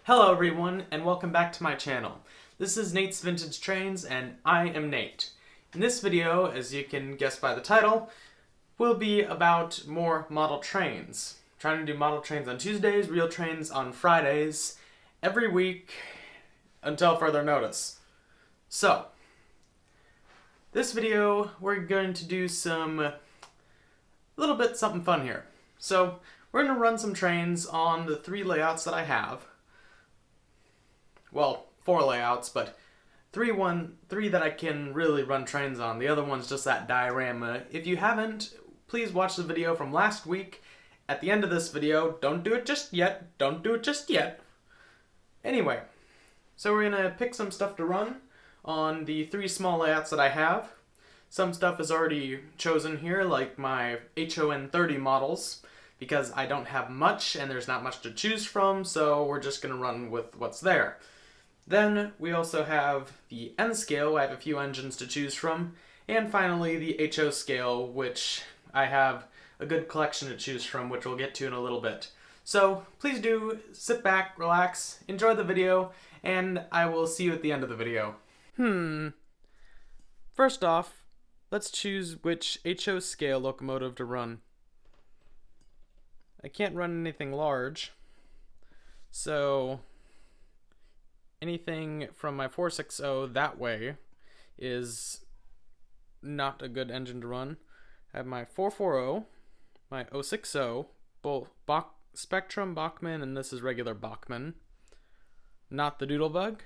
Hello everyone, and welcome back to my channel. This is Nate's Vintage Trains, and I am Nate. In this video, as you can guess by the title, will be about more model trains. I'm trying to do model trains on Tuesdays, real trains on Fridays, every week, until further notice. So, this video, we're going to do a little bit something fun here. So, we're going to run some trains on the 3 layouts that I have. Well, 4 layouts, but three that I can really run trains on. The other one's just that diorama. If you haven't, please watch the video from last week. At the end of this video, don't do it just yet. Don't do it just yet. Anyway, so we're gonna pick some stuff to run on the 3 small layouts that I have. Some stuff is already chosen here, like my HON30 models, because I don't have much and there's not much to choose from, so we're just gonna run with what's there. Then we also have the N scale. I have a few engines to choose from. And finally the HO scale, which I have a good collection to choose from, which we'll get to in a little bit. So please do sit back, relax, enjoy the video, and I will see you at the end of the video. First off, let's choose which HO scale locomotive to run. I can't run anything large, so anything from my 460 that way is not a good engine to run. I have my 440, my 060, both Spectrum Bachmann, and this is regular Bachmann, not the Doodlebug.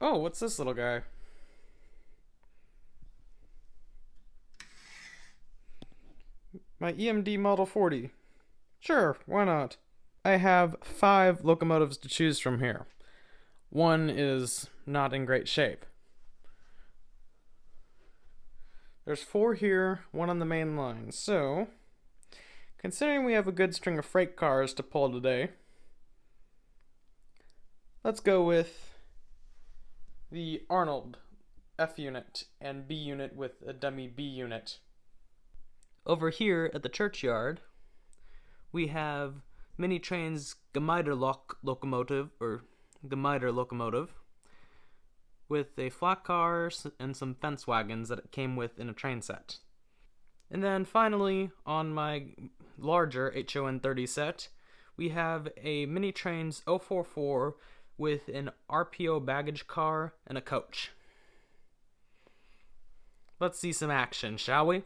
Oh, what's this little guy? My EMD Model 40. Sure, why not? I have 5 locomotives to choose from here. One is not in great shape. There's 4 here, 1 on the main line. So, considering we have a good string of freight cars to pull today, let's go with the Arnold F unit and B unit with a dummy B unit. Over here at the churchyard, we have Mini Train's Gemeiter locomotive, or Gemeiter locomotive, with a flat car and some fence wagons that it came with in a train set. And then finally, on my larger HON30 set, we have a Mini Trains 044 with an RPO baggage car and a coach. Let's see some action, shall we?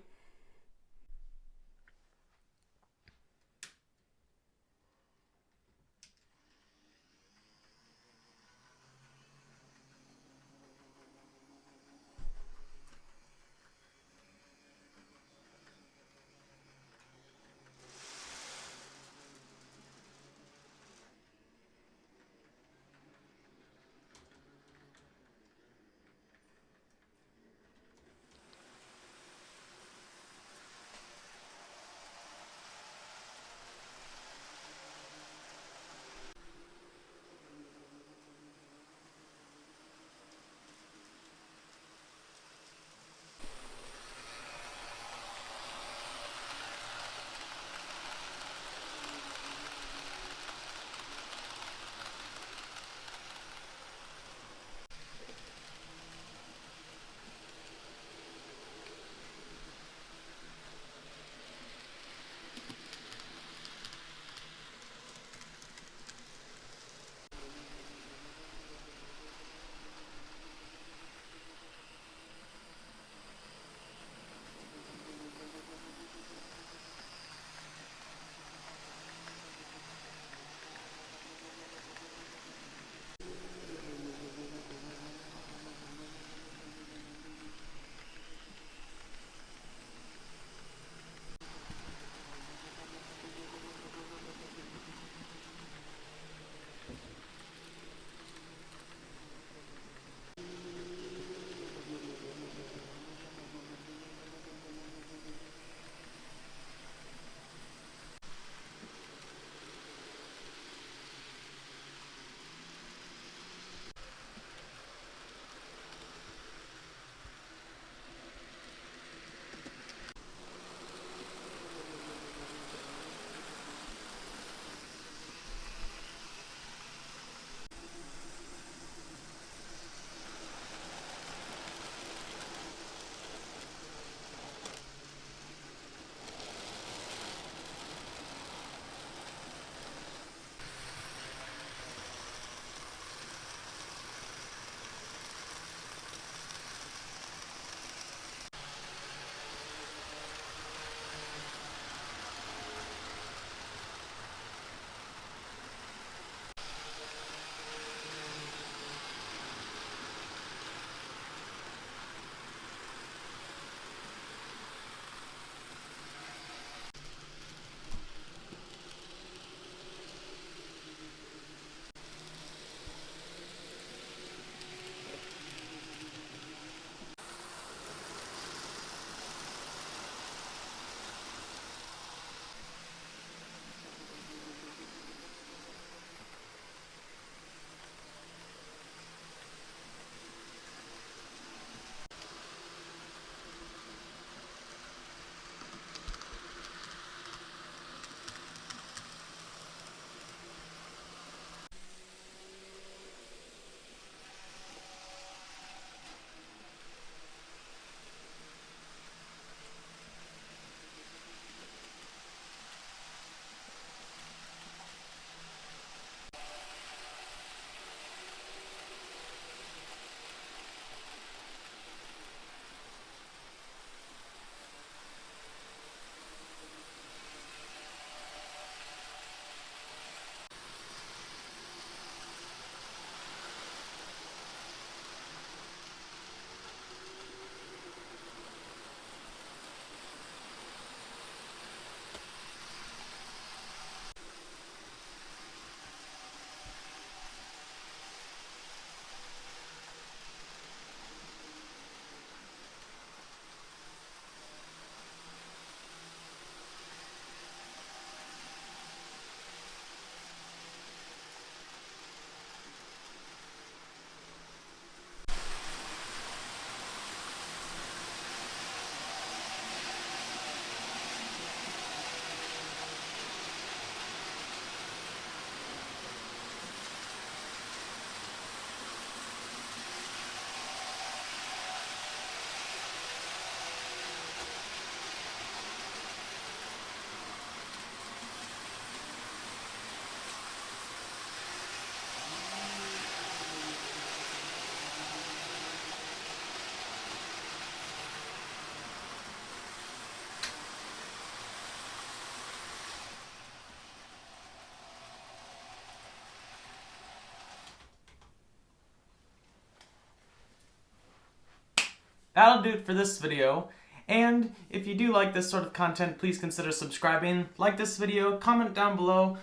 that'll do it for this video. And if you do like this sort of content, please consider subscribing, like this video, comment down below,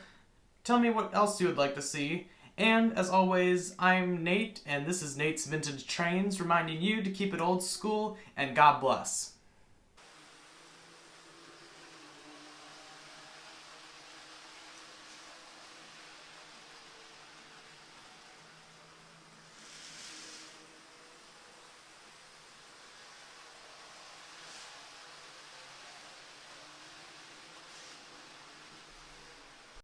tell me what else you would like to see. And as always, I'm Nate, and this is Nate's Vintage Trains, reminding you to keep it old school, and God bless.